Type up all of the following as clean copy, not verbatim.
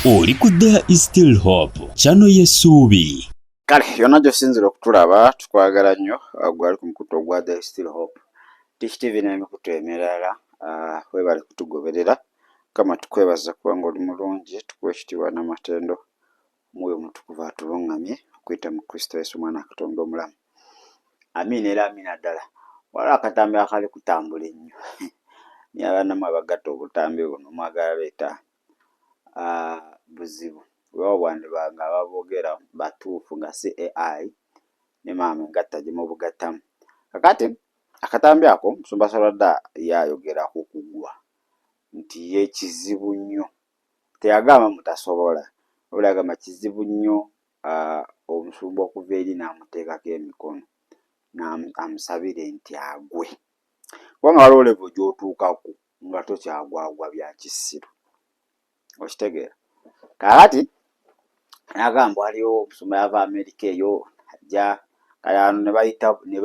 Oli ku There is Still Hope channel y'essuubi. Kale yonna gy'osinzira okutulaba tukwagala nnyo gwali ku mukutu ogwa There is Still Hope Tish TV n'emikutu emirala weebale kutugoberera kama tukwebaza kubanga oli mulungi tukuwa ekitiibwa n'amatendo omwoyo omutukuvu atuluŋŋamye okuyita mu Kristo Yesu mwana Katonda omulamu. Amiina era amiina ddala. Waliwo akatambi akali kutambula ennyo naye abaana abagatta obutambi buno mwagala leeta buzibu. Weewaawo bwandibanga ababoogera batuufu nga si AI ne maama engatta gye mubugattamu. Kakati akatambi ako Musumba Sserwadda yayogerako kugwa nti ye kizibu nnyo, teyagamba mutasobola, wabula agamba kizibu nnyo omusumba okuva eri n'amuteekako emikono amusabire nti agwe. Kubanga waliwo level gy'otuukako nga tokyagwagwa bya kisiru, okitegeera. Kakati agamba waliwo omusumba yava Amerika eyo ajja kayano ne bayita ne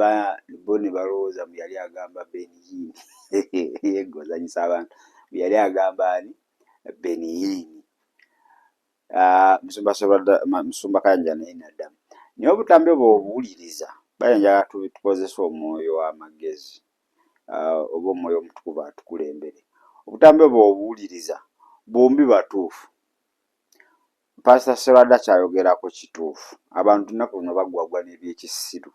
balowooza mu yali agamba Benin yegozanyisa abantu yali agamba ani Benin. Musumba Sserwadda Musumba Kayanja naye naddamu naye obutambi bw'obuwuliriza bayinza tukozesa omwoyo w'amagezi oba omwoyo omutukuvu atukulembere. Obutambi bw'obuwuliriza bombi batuufu. Pastor Sserwadda kyayogerako kituufu. Abantu nnaku zino bagwagwa n'ebyekisiru.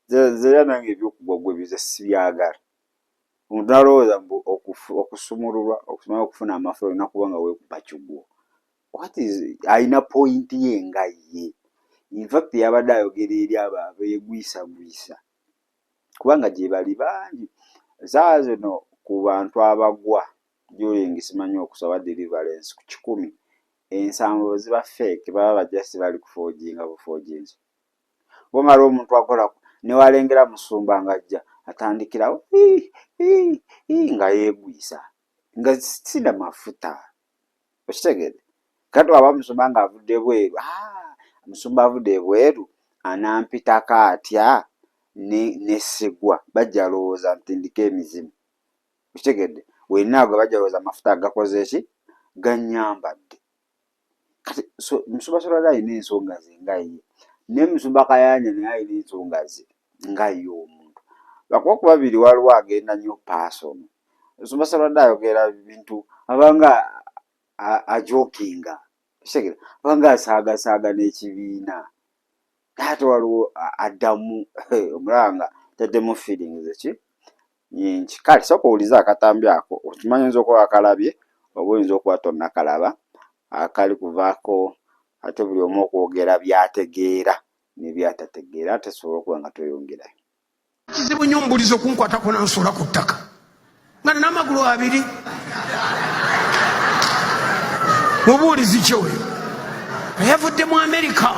Zera nange ebyokugwagwa ebyo sibyagala. Omuntu alowooza mbu okusumululwa okusoma okufuna amafuta olina kuba nga weekuba kigwo. Alina pointi ye nga ye. In fact yabadde ayogera eri abo abeegwisagwisa kubanga gye bali bangi. Essaawa zino ku bantu abagwa during simanyi okusaba deliverance ku 100 ensanvu ziba fake, baba bajjasi bali kufoojinga bufoojinzi. Wamala omuntu akola ne walengera musumba ng'ajja atandikirawo nga yeegwisa nga sina mafuta, okitegedde. Kati waba musumba ng'avudde bweru, musumba avudde bweru anampitako atya ne sigwa bajja lowooza ntindika emizimu, okitegedde. Wennaagwe bajja lowooza amafuta agakoze ki gannyambadde. Kati Musumba Sserwadda alina ensonga ze nga ye, ne Musumba Kayanja naye alina ensonga ze nga ye omuntu. Lwakuba ku babiri waliwo agenda nnyo paasono. Musumba Sserwadda ayogera bintu abanga ajokinga, kitegera abanga asaagasaaga n'ekibiina. Ate waliwo addamu omulanga taddemu feelings eki nyingi. Kale sooka owulize akatambi ako okimanyi oyinza okuba akalabye oba oyinza okuba tonnakalaba akali kuvaako ate buli omu okwogera by'ategeera ne by'atategeera ate sobola okuba nga tweyongerayo. Kizibu nnyo mbuliza okunkwatako n'ansuula ku ttaka nga nina amagulu abiri. Mubuulizi kyoyo yavudde mu Amerika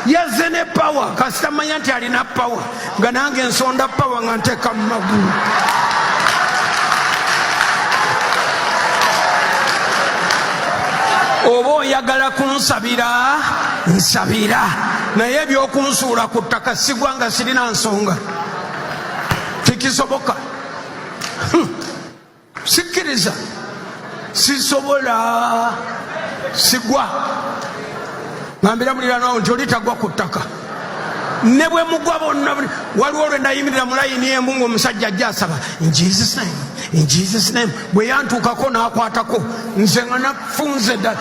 yazze ne pawa kasita manya nti alina pawa nga nange ensonda pawa nga nteeka mu magulu. Oba oyagala kunsabira nsabira, naye ebyokunsuula ku ttaka sigwa nga sirina nsonga tekisoboka. Sikkiriza, sisobola, sigwa. Ngambira muliraanwa nti oli tagwa ku ttaka. Ne bwe mugwa bonna waliwo lwe nayimirira mu layini emu ng'omusajja ajja asaba in Jesus name, in Jesus name. Bwe yantuukako n'akwatako nze nga nafunze ddala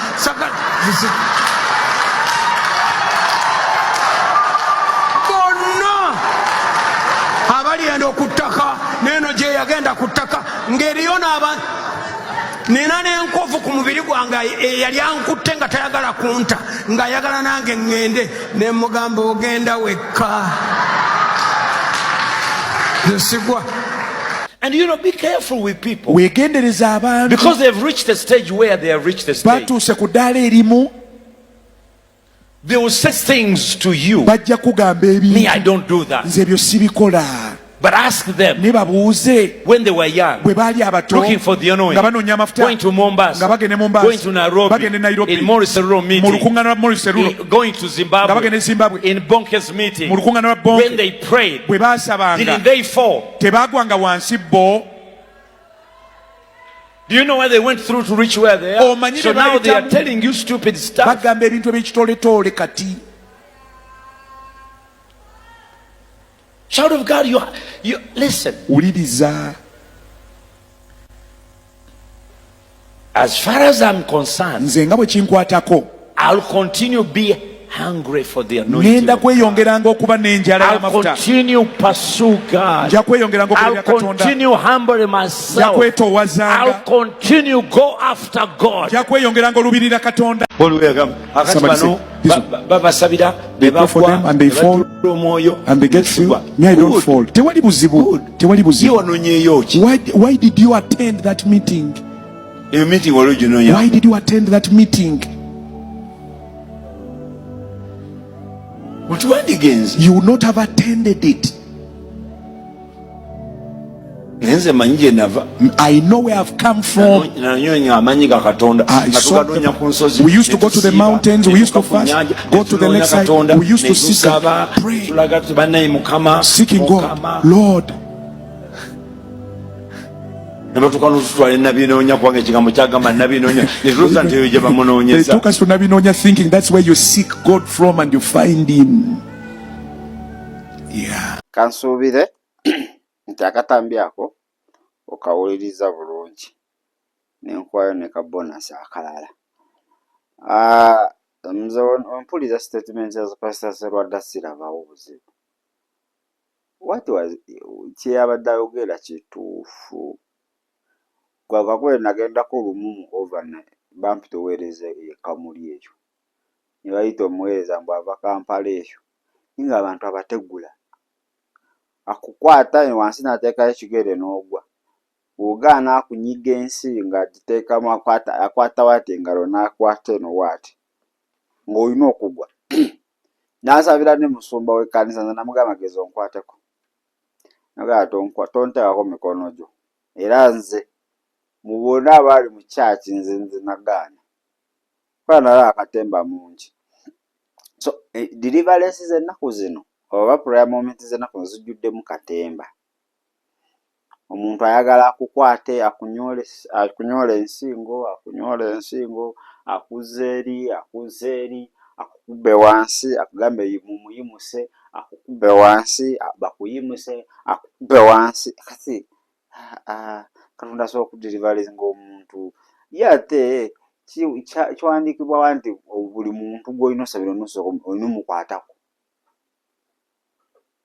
bonna abali enda ku ttaka neeno gye yagenda ku ttaka ng'eriyo n'abantu. Nina n'enkovu ku mubiri gwange eyali ankutte nga tayagala kunta ng'ayagala nange ŋŋende ne mugamba ogenda wekka nsigwa. And be careful with people. Weegendereza abantu Because they've reached a stage where they have reached a stage. batuuse ku ddaala erimu They will say things to you. bajja kugamba Me, ebintu I don't do that. nze ebyo sibikola. But ask them Ne babuuze when they were young, bwe baali abato looking for the anointing, nga banoonya amafuta going to Mombasa, nga bagenda Mombasa, going to Nairobi, bagenda Nairobi, in Morris Seruro mu meeting, lukuŋŋaana lwa Morris Seruro, going to nga Zimbabwe, bagenda e Zimbabwe, in Bonke's meeting. mu lukuŋŋaana lwa When Bonke, they prayed, bwe baasabanga didn't they fall? tebaagwanga wansi bo Do you know why they went through to reach where they are? So now they are telling you stupid stuff. bagamba ebintu ebikitoletole kati. Child of God, you listen. Uliriza. As far as I'm concerned, Nze nga bwe kinkwatako, I'll continue be hungry for the anointing. ngenda kweyongeranga okuba n'enjala I'll y'amafuta. continue pursue God. Nja kweyongeranga I'll okubeera Katonda. continue humble Nja myself. kwetoowazanga. I'll continue go after God. Nja kweyongeranga olubirira Katonda. Akati Somebody bano say, babasabira They pray for them and they fall omwoyo and they get filled. Me, I don't fall. Tewali buzibu. Tewali buzibu. wanonyeeyo ki Why did you attend that meeting? eyo meeting waliwo ginonya Why did you attend that meeting? wetiwandigenze You would not have attended it. naye nze manyi gye nava I know where I've come from. nanyonya amanyi ga Katonda nga tuganoonya ku nsozi We used to go to the mountains, we used to fast, go to the lakeside, we used to seek God, pray, tulaga tubannaye Mukama seeking God. Lord, nebatukana nabinoonya kubanga ekigambo kyagamba nabinoonya netuloza nti eyo gye they bamunoonyeza took us to Nabinonya thinking that's where you seek God from and you find Him. Yeah. Kansuubire nti akatambi ako okawuliriza bulungi nenkwayo ne ka bonus akalala. Nze ompuliriza statement ya Pastor Sserwadda sirabawo buzibu. Kye yabadde ayogera kituufu. Gwakakule nagendako lumu mu overnight bampita oweereza ekamuli eyo ne bayita omuweereza mbu ava Kampala eyo nga abantu abategula akukwata wansi n'ateekayo ekigere n'ogwa bw'ogaana akunyiga ensi ng'agiteekamu akwata waati engalo n'akwata eno waati ng'olina okugwa n'asabira ne musumba w'ekkanisa nze namugamba geza onkwateko nagamba tonteekako mikono gyo era nze mu bonna abaali mu kyaki nze nagaana kuba nalaba akatemba mungi. So deliverance z'ennaku zino oba prayer moment z'ennaku zijjuddemu katemba. Omuntu ayagala akukwate akunyole ensingo akuzze eri akukubbe wansi akugambe mumuyimuse akukubbe wansi bakuyimuse akukubbe wansi kati Katonda asobola okudeliverance ng'omuntu ye ate kiwandiikibwa nti buli muntu gw'olina osabira olina omukwatako.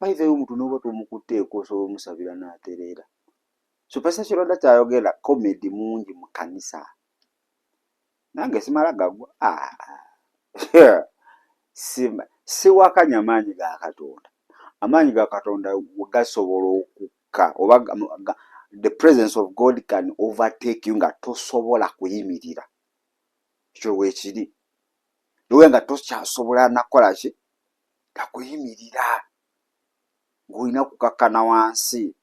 Bayiveyo omuntu n'oba tomukutteeko osobola omusabira n'atereera. So Pastor Sserwadda kyayogera comedy mungi mu kkanisa. Nange simala gagwa. Siwakanya amaanyi ga Katonda. Amaanyi ga Katonda gasobola okukka oba the presence of God can overtake you nga tosobola kuyimirira. Ekyo weekiri. Luwe nga tokyasobola nakola ki? Gakuyimirira. Ng'olina kukakkana wansi.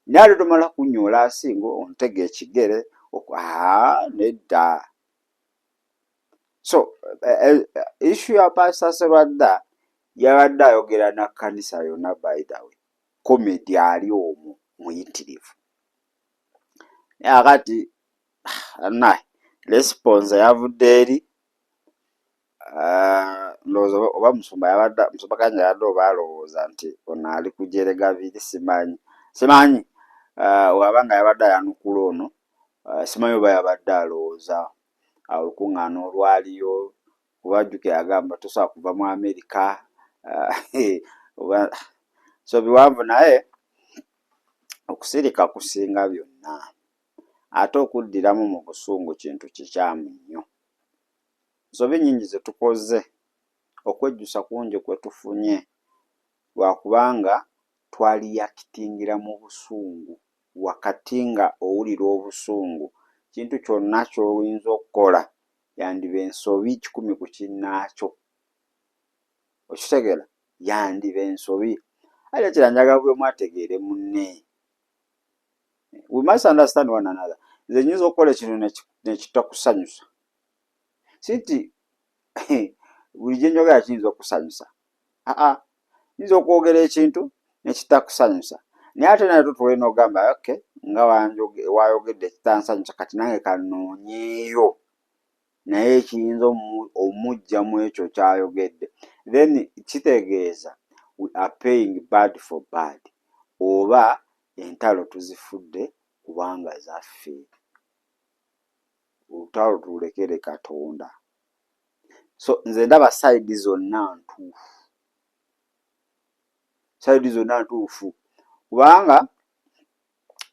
Naye tomala kunyoola asingo ontega ekigere nedda. So issue ya Pastor Sserwadda yabadde ayogera na kkanisa yonna by the way. Comedy ali omwo muyitirivu. Akati response yavudde eri ndowooza oba musumba kanja yadde oba alowooza nti ono ali kujerega biri simanyi waba nga yabadde ayanukula ono simanyi oba yabadde alowooza olukuŋŋaana olwaliyo kuba jjuke yagamba tosobola kuva mu Amerika so biwanvu naye okusirika kusinga byonna ate okuddiramu mu busungu kintu kikyamu nnyo. Nsobi nnyingi ze tukoze okwejjusa kungi kwe tufunye lwakubanga twaliyakitingira mu busungu wakati nga owulira obusungu kintu kyonna ky'oyinza okukola yandiba ensobi 100 ku kinnaakyo. Okitegeera yandiba ensobi ate kiranjaga bwe mwategeere munne. We must understand one another. Nze nyinza okukola ekintu nekitakusanyusa sinti buli gye njogera kiyinza okusanyusa. Nyinza okwogera ekintu nekitakusanyusa naye ate naye tulina ogamba okay nga wayogedde kitansanyusa kati nange kanoonyeeyo naye ekiyinza omujja mu ekyo kyayogedde, then kitegeeza we are paying bad for bad, oba entalo tuzifudde kubanga zaffe. Olutalo tulekere Katonda. So nze ndaba sayidi zonna ntuufu, kubanga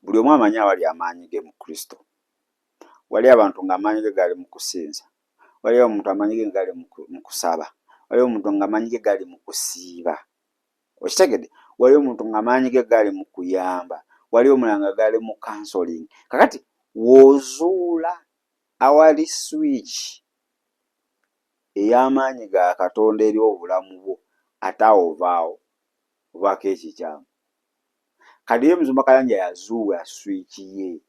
buli omu amanyi awali amaanyi ge mu Kristo. Wali abantu ng'amaanyi ge gali mu kusinza, waliwo omuntu amaanyi ge gali mu kusaba, waliwo omuntu ng'amaanyi ge gali mu kusiiba, okitegedde, waliwo omuntu ng'amaanyi ge gali mu kuyamba, waliwo omulala gali mu counseling. Kakati w'ozuula awali switch ey'amaanyi ga Katonda eri obulamu bwo, ate awo ovaawo obaako ekikyamu. Kati ye Muzumba Kayanja yazuula switch ye,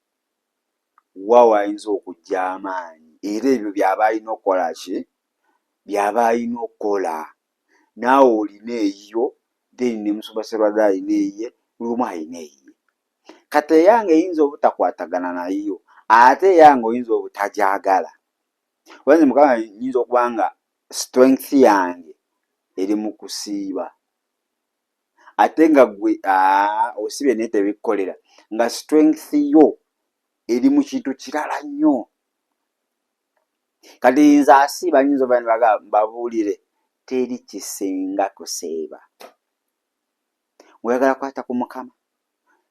wa wayinza okujja amaanyi, era ebyo by'aba alina okukola ki? By'aba alina okukola. Naawe olina eyo, then ne Musumba Sserwadda alina eyiye, buli omu alina eyiye. Kati eyange eyinza obutakwatagana nayo, ate eyange oyinza obutajagala. Wanze Mukama nyinza okuba nga strength yange eri mu kusiiba, ate nga gwe osibye naye tebikkolera, nga strength yo eri mu kintu kirala nnyo. Kati nze asiiba nyinza oba ne babuulire teri kisinga kusiiba. Oyagala kwata ku Mukama,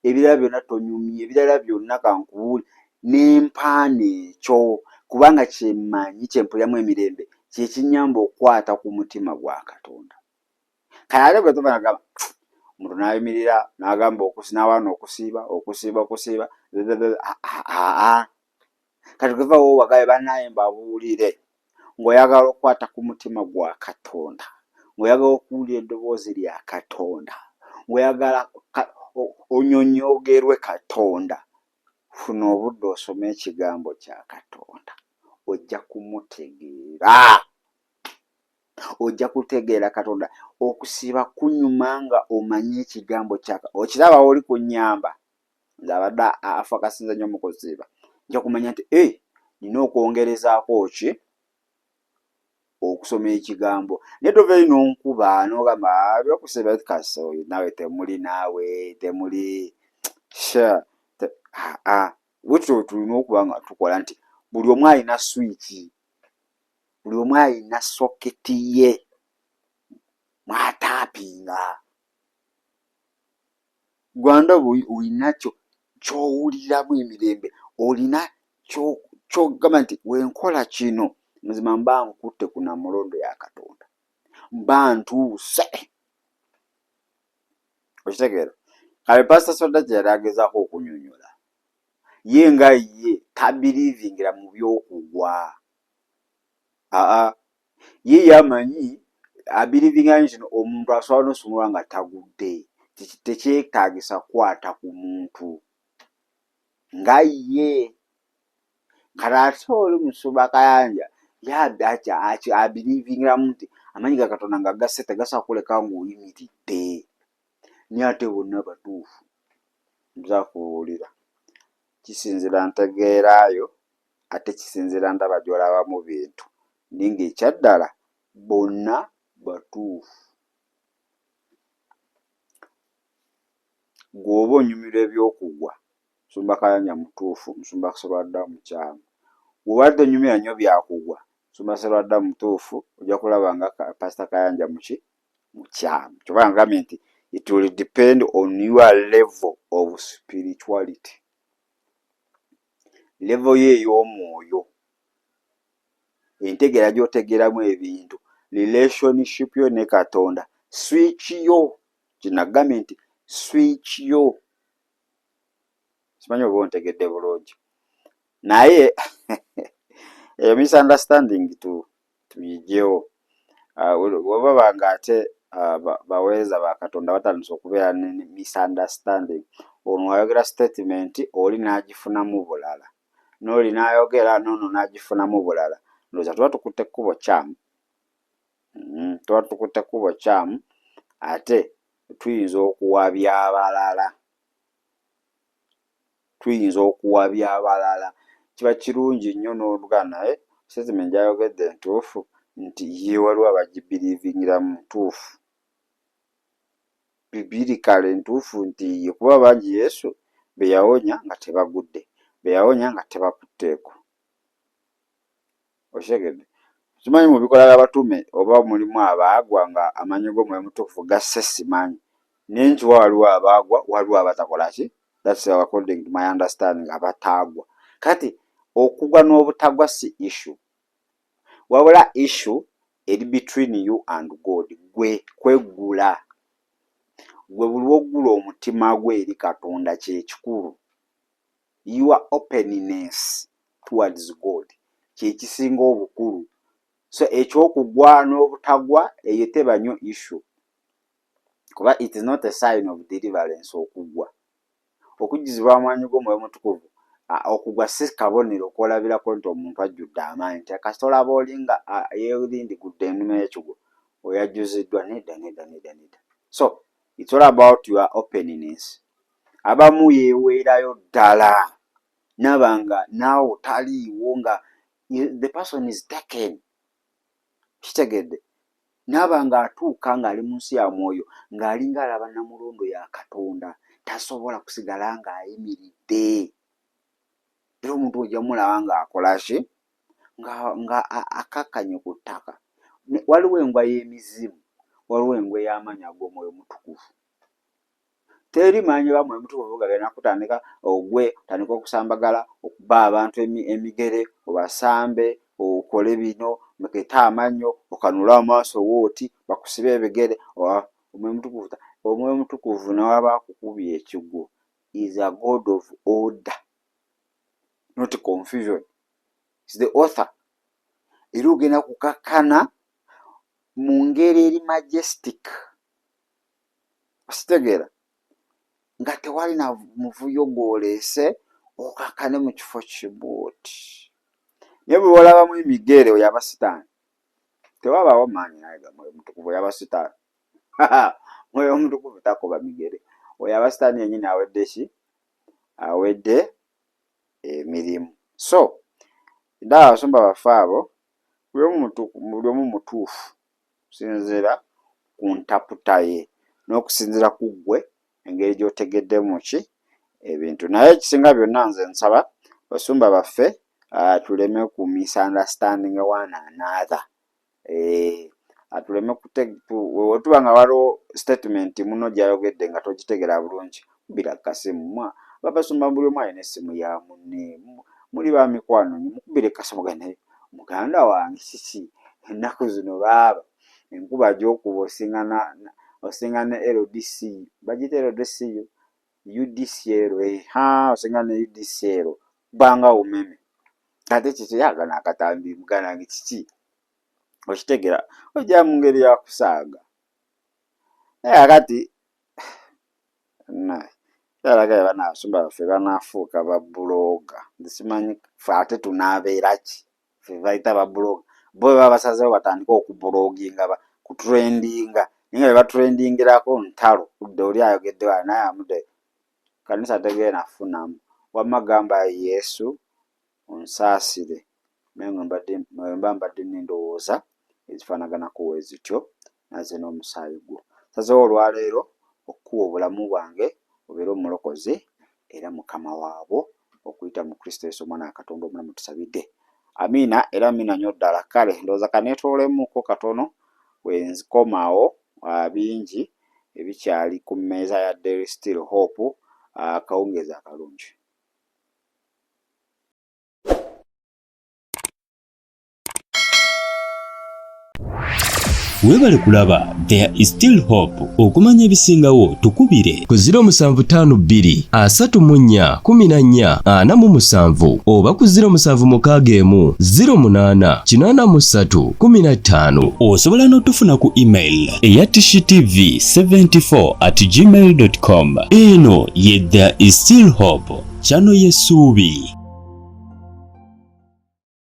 ebirala byonna tonyumye, ebirala byonna kankubuuli n'empaana ekyo, kubanga kyemmanyi kyempuliramu emirembe kye kinyamba okukwata ku mutima gwa Katonda. Kale ate bwe tuba nagamba omuntu n'ayimirira n'agamba n'awaana okusiiba kati kuva wo wagabe bannaye mbabuulire, ng'oyagala okukwata ku mutima gwa Katonda, ng'oyagala okuwulira eddoboozi lya Katonda, ng'oyagala onyonyogerwe Katonda, funa obudde osome ekigambo kya Katonda, ojja kumutegeera. Ojja kutegeera Katonda. Okusiiba kunyuma nga omanyi ekigambo kya Katonda. Okiraba oli ku nnyamba, nze abadde afa kasinza nnyo mu kusiiba, nja kumanya nti nina okwongerezaako ki? Okusoma ekigambo. Naye tova eri n'onkuba n'ogamba by'okusiiba kaso naawe temuli bwetyo tulina okuba nga tukola nti buli omu alina swiki, buli omu alina soketi ye mwataapinga. Gwanda olina ky'owuliramu emirembe, olina ky'ogamba nti wenkola kino mazima mba nkutte ku namulondo ya Katonda, mba ntuuse. Okitegeera? Kale Pastor Sserwadda kye yali agezaako okunyonyola, ye nga ye tabiriivingira mu by'okugwa. Ye yamanyi abiriivingira nti omuntu asobola n'osumulwa nga tagudde, tekyetaagisa kukwata ku muntu nga ye. Kale ate oli Musumba Kayanja abiriivingiramu nti amanyi ga Katonda nga gasse tegasobola kuleka ng'oyimiridde. Naye ate bonna batuufu. Nza kubuulira, kisinzira ntegeeraayo, ate kisinzira ndaba gy'olabamu bintu, naye ng'ekyaddala bonna batuufu. Gw'oba onyumirwa eby'okugwa, Musumba Kayanja mutuufu, Musumba Sserwadda mukyamu. Bw'obadde onyumira nnyo byakugwa, Musumba Sserwadda mutuufu, ojja kulaba nga Pastor Kayanja mukyamu. Kyova ngambye nti it will depend on your level of spirituality. Level ye ey'omwoyo, entegeera gy'otegeeramu ebintu, relationship yo ne Katonda, switch yo, kinagambye nti switch yo. Simanyi oba ontegedde bulungi. Naye misunderstanding tuyigyewo. Bw'oba nga ate baweereza ba Katonda batandise okubeera ne misunderstanding, ono ayogera statement oli n'agifunamu bulala, n'oli n'ayogera n'ono n'agifunamu bulala, ndowooza tuba tukutte kkubo kyamu. Tuba tukutte kkubo kyamu, ate tuyinza okuwabya abalala tuyinza okuwabya abalala. Kiba kirungi nnyo n'oluga naye statement gyayogedde ntuufu nti ye waliwo abagibiriivingira mu ntuufu. Bibirikale ntuufu nti ye kuba bangi Yesu be yawonya nga tebagudde, be yawonya nga tebakutteeko. Okitegedde? Simanyi mu bikola by'abatume oba mulimu abaagwa nga amanyi g'Omwoyo Mutukuvu gasse simanyi. Naye nkiwa waliwo abaagwa, waliwo abatakola ki? That's according to my understanding, abataagwa. Kati okugwa n'obutagwa si issue. Wabula issue eri between you and God. Gwe kweggula. Gwe buli w'oggula omutima gwe eri Katonda kye kikulu. Your openness towards God kye kisinga obukulu. So ekyokugwa n'obutagwa eyo teba nnyo issue. Kuba it is not a sign of deliverance okugwa. Okujjuzibwa amaanyi g'Omwoyo Mutukuvu, okugwa si kabonero kwolabirako nti omuntu ajjudde amaanyi. Nti kasita olaba olinga yeerindigudde ennume y'ekigwo oyajjuziddwa. Nedda. So it's all about your openness. Abamu yeeweerayo ddala nabanga naawe otaliiwo nga the person is taken. Kitegedde? Nabanga atuuka ng'ali mu nsi ya mwoyo ng'alinga alaba Namulondo ya Katonda, tasobola kusigala ng'ayimiridde. Era omuntu ojja mulaba ng'akola ki? Nga akakkanye ku ttaka. Waliwo engwa y'emizimu, waliwo engwa y'amaanyi ag'Omwoyo Mutukuvu. Teri maanyi ga Mwoyo Mutukuvu gagenda kutandika ogwe otandika okusambagala, okuba abantu emigere, obasambe, okole bino, mukete amannyo, okanula amaaso wooti, bakusibe ebigere. Omwoyo Mutukuvu nawaba akukubye ekigwo is a God of order, not confusion. Is the author. Era ogenda kukakkana mu ngeri eri majestic. Ositegeera? Nga tewali na muvuyo gw'oleese okakkane mu kifo kimu oti. Naye bwe walabamu emigere oyaba sitaani. Tewabaawo maanyi naye ga Mwoyo Mutukuvu, oyaba sitaani. Mwoyo Mutukuvu takoba migere. Oyaba sitaani yennyini awedde ki? Awedde emirimu. So ndaba abasumba baffe abo buli omu mutuufu okusinziira ku ntaputa ye n'okusinziira ku ggwe engeri gy'otegeddemu ki ebintu. Naye ekisinga byonna nze nsaba basumba baffe tuleme ku misunderstanding one another. Tuleme wetuba nga waliwo statement muno gy'ayogedde nga togitegera bulungi, kubira kasimu. Babasumba buli omu alina essimu ya munne. Muli ba mikwano mukubire kasimu gane muganda wange kiki ennaku zino baaba enkuba gy'okuba osinga ne LDC. Bagita LDC UDCL. Osinga ne UDCL banga umeme. Ate kiki yagana akatambi muganda wange kiki. Okitegera ojja mu ngeri ya kusaaga. Naye akati yalaga bana abasumba baffe banaafuuka babuloga. Simanyi ffe ate tunaabeera ki ffe bayita babuloga. Bo baba basazeewo batandika okubuloginga kutrendinga. Naye nga batrendingirako ntalo kudde oli ayogedde wala naye amudde kanisa tegenda funamu. Wamma gamba Yesu onsaasire. Naye mbadde n'endowooza ezifaanaganako bwe zityo naze n'omusaayi gwo. Sazeewo olwaleero okuwa obulamu bwange obeere omulokozi era mukama waabwo okuyita mu Kristo Yesu omwana wa Katonda omulamu tusabidde. Amiina era amiina nnyo ddala. Kale ndowooza kaneetoolemuko katono wenzikomawo bingi ebikyali ku mmeeza ya Daily Still Hope akawungeezi akalungi. Weebale kulaba There is Still Hope. Okumanya ebisingawo tukubire ku 0752 34 14 47 oba ku 0761 08 83 15. Osobola n'otufuna ku email eya tshitv74@gmail.com. Eno ye There is Still Hope, channel y'essuubi.